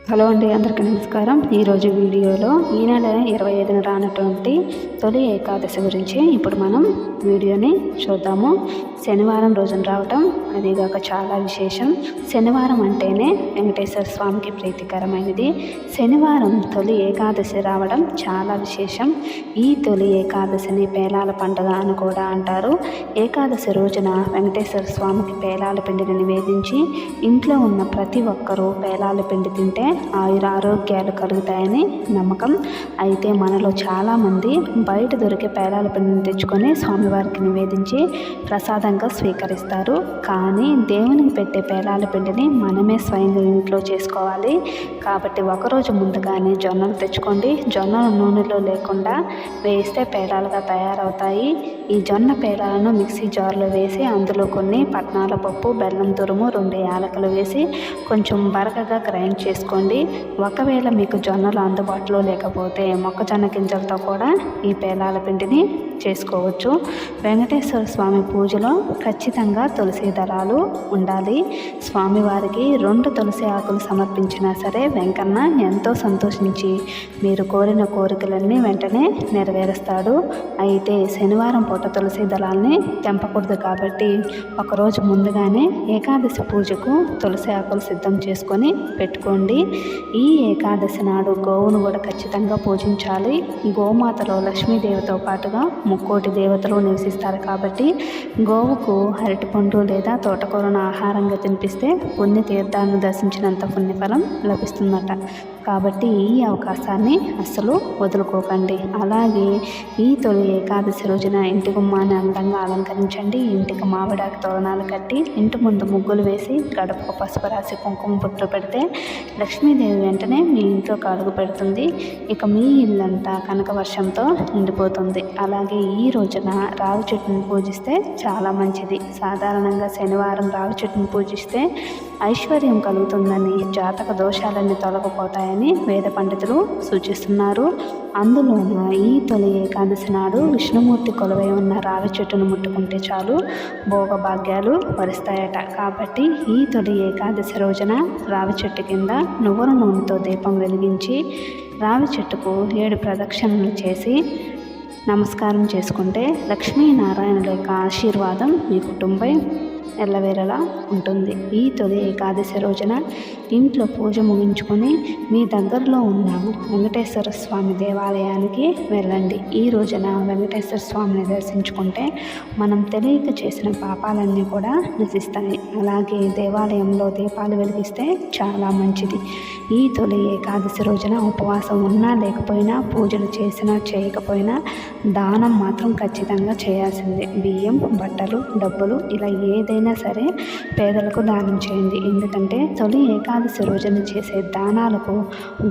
Hello అండి, అందరికీ నమస్కారం. ఈరోజు వీడియోలో ఈ నెల 25న రానటువంటి తొలి ఏకాదశి గురించి ఇప్పుడు మనం వీడియోని చూద్దాము. శనివారం రోజున రావటం అదిగాక చాలా విశేషం. శనివారం అంటేనే వెంకటేశ్వర స్వామికి ప్రీతికరమైనది. శనివారం తొలి ఏకాదశి రావడం చాలా విశేషం. ఈ తొలి ఏకాదశిని పేలాల పండుగ అని కూడా అంటారు. ఏకాదశి రోజున వెంకటేశ్వర స్వామికి పేలాల పిండిని నివేదించి ఇంట్లో ఉన్న ప్రతి ఒక్కరూ పేలాల పిండి తింటే ఆరోగ్యాలు కలుగుతాయని నమ్మకం. అయితే మనలో చాలామంది బయట దొరికే పేలాల పిండిని తెచ్చుకొని స్వామివారికి నివేదించి ప్రసాదంగా స్వీకరిస్తారు. కానీ దేవునికి పెట్టే పేలాల పిండిని మనమే స్వయంగా ఇంట్లో చేసుకోవాలి. కాబట్టి ఒకరోజు ముందుగానే జొన్నలు తెచ్చుకోండి. జొన్నలు నూనెలో లేకుండా వేస్తే పేలాలుగా తయారవుతాయి. ఈ జొన్న పేలాలను మిక్సీ జార్లో వేసి అందులో కొన్ని పట్నాల పప్పు, బెల్లం తురుము, 2 యాలకులు వేసి కొంచెం బరకగా గ్రైండ్ చేసుకోండి. ఒకవేళ మీకు జొన్నలు అందుబాటులో లేకపోతే మొక్కజొన్న గింజలతో కూడా ఈ పేలాల పిండిని చేసుకోవచ్చు. వెంకటేశ్వర స్వామి పూజలో ఖచ్చితంగా తులసి దళాలు ఉండాలి. స్వామివారికి 2 తులసి ఆకులు సమర్పించినా సరే వెంకన్న ఎంతో సంతోషించి మీరు కోరిన కోరికలన్నీ వెంటనే నెరవేరుస్తాడు. అయితే శనివారం పూట తులసి దళాలని తెంపకూడదు కాబట్టి ఒకరోజు ముందుగానే ఏకాదశి పూజకు తులసి ఆకులు సిద్ధం చేసుకొని పెట్టుకోండి. ఈ ఏకాదశి నాడు గోవును కూడా ఖచ్చితంగా పూజించాలి. గోమాతలో లక్ష్మీదేవితో పాటుగా 3 దేవతలు నివసిస్తారు కాబట్టి గోవుకు అరటిపండు లేదా తోటకూరను ఆహారంగా తినిపిస్తే పుణ్యతీర్థాలను దర్శించినంత పుణ్యఫలం లభిస్తుందట. కాబట్టి ఈ అవకాశాన్ని అస్సలు వదులుకోకండి. అలాగే ఈ తొలి ఏకాదశి రోజున ఇంటి గుమ్మాన్ని అందంగా అలంకరించండి. ఇంటికి మామిడాకు తోరణాలు కట్టి ఇంటి ముందు ముగ్గులు వేసి గడపకు పసుపు రాసి కుంకుమ బొట్లు పెడితే లక్ష్మీదేవి వెంటనే మీ ఇంట్లోకి అడుగు పెడుతుంది. ఇక మీ ఇల్లంతా కనక వర్షంతో నిండిపోతుంది. అలాగే ఈ రోజున రావి చెట్టును పూజిస్తే చాలా మంచిది. సాధారణంగా శనివారం రావి చెట్టును పూజిస్తే ఐశ్వర్యం కలుగుతుందని, జాతక దోషాలన్నీ తొలగిపోతాయని వేద పండితులు సూచిస్తున్నారు. అందులోన ఈ తొలి ఏకాదశి నాడు విష్ణుమూర్తి కొలువై ఉన్న రావి చెట్టును ముట్టుకుంటే చాలు భోగభాగ్యాలు వరిస్తాయట. కాబట్టి ఈ తొలి ఏకాదశి రోజున రావి చెట్టు కింద నువ్వుల నూనెతో దీపం వెలిగించి రావి చెట్టుకు 7 ప్రదక్షిణలు చేసి నమస్కారం చేసుకుంటే లక్ష్మీనారాయణుల యొక్క ఆశీర్వాదం మీ కుటుంబం ఎల్లవేళలా ఉంటుంది. ఈ తొలి ఏకాదశి రోజున ఇంట్లో పూజ ముగించుకొని మీ దగ్గరలో ఉన్న వెంకటేశ్వర స్వామి దేవాలయానికి వెళ్ళండి. ఈ రోజున వెంకటేశ్వర స్వామిని దర్శించుకుంటే మనం తెలియక చేసిన పాపాలన్నీ కూడా నశిస్తాయి. అలాగే దేవాలయంలో దీపాలు వెలిగిస్తే చాలా మంచిది. ఈ తొలి ఏకాదశి రోజున ఉపవాసం ఉన్నా లేకపోయినా, పూజలు చేసినా చేయకపోయినా దానం మాత్రం ఖచ్చితంగా చేయాల్సిందే. బియ్యం, బట్టలు, డబ్బులు ఇలా ఏదైనా సరే పేదలకు దానం చేయండి. ఎందుకంటే తొలి ఏకాదశి రోజున చేసే దానాలకు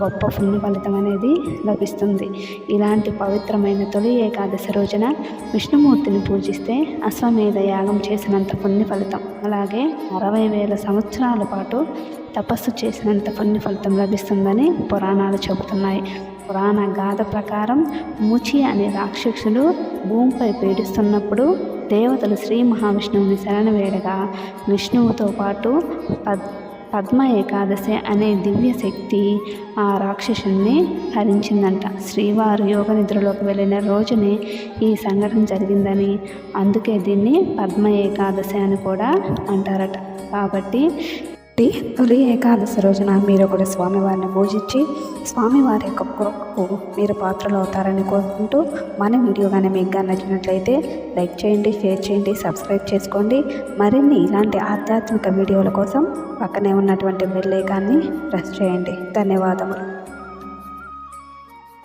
గొప్ప పుణ్య ఫలితం అనేది లభిస్తుంది. ఇలాంటి పవిత్రమైన తొలి ఏకాదశి రోజున విష్ణుమూర్తిని పూజిస్తే అశ్వమేధ యాగం చేసినంత పుణ్య ఫలితం, అలాగే 60,000 సంవత్సరాల పాటు తపస్సు చేసినంత పుణ్య ఫలితం లభిస్తుందని పురాణాలు చెబుతున్నాయి. పురాణ గాథ ప్రకారం ముచి అనే రాక్షసుడు భూమిపై పీడిస్తున్నప్పుడు దేవతలు శ్రీ మహావిష్ణువుని శరణ వేడగా విష్ణువుతో పాటు పద్మ ఏకాదశి అనే దివ్య శక్తి ఆ రాక్షసుని హరించిందంట. శ్రీవారు యోగ నిద్రలోకి వెళ్ళిన రోజునే ఈ సంఘటన జరిగిందని, అందుకే దీన్ని పద్మ ఏకాదశి అని కూడా అంటారట. కాబట్టి తొలి ఏకాదశి రోజున మీరు కూడా స్వామివారిని పూజించి స్వామివారి యొక్క కృపకు మీరు పాత్రలు అవుతారని కోరుకుంటూ, మన వీడియో కానీ మీకు నచ్చినట్లయితే లైక్ చేయండి, షేర్ చేయండి, సబ్స్క్రైబ్ చేసుకోండి. మరిన్ని ఇలాంటి ఆధ్యాత్మిక వీడియోల కోసం పక్కనే ఉన్నటువంటి బెల్ ఐకాన్ని ప్రెస్ చేయండి. ధన్యవాదములు.